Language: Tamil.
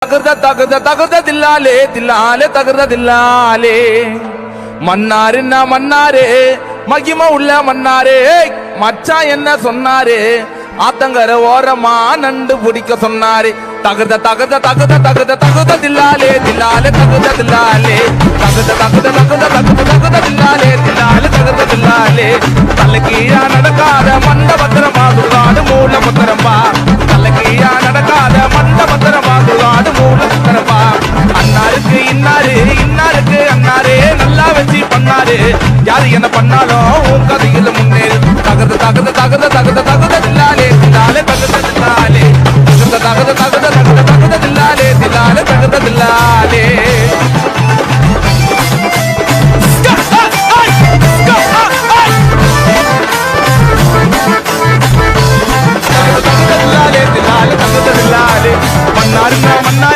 தகுத தில்லாலே தில்லாலே தகுத தில்லாலே மன்னாரு நான் மன்னாரே மகிம உள்ள மன்னாரே மச்சா என்ன சொன்னாரு ஆத்தங்கர ஓரமா நண்டு பிடிக்க சொன்னாரு தகுத தில்லாலே தில்லாலே தகுத தில்லாலே தகுத தில்லாலே தில்லாலே தகுத தில்லாலே தலைக்கீழா நடக்காத மண்ட பத்திரமா துர்காடு மூல பத்திரமா தலைக்கீழா நடக்காத மண்ட பத்திரமா துர்காடு மூல பத்திரமா அன்னாருக்கு இன்னாருக்கு அன்னாரே நல்லா வச்சு பண்ணாரு யாரு என்ன பண்ணாலும்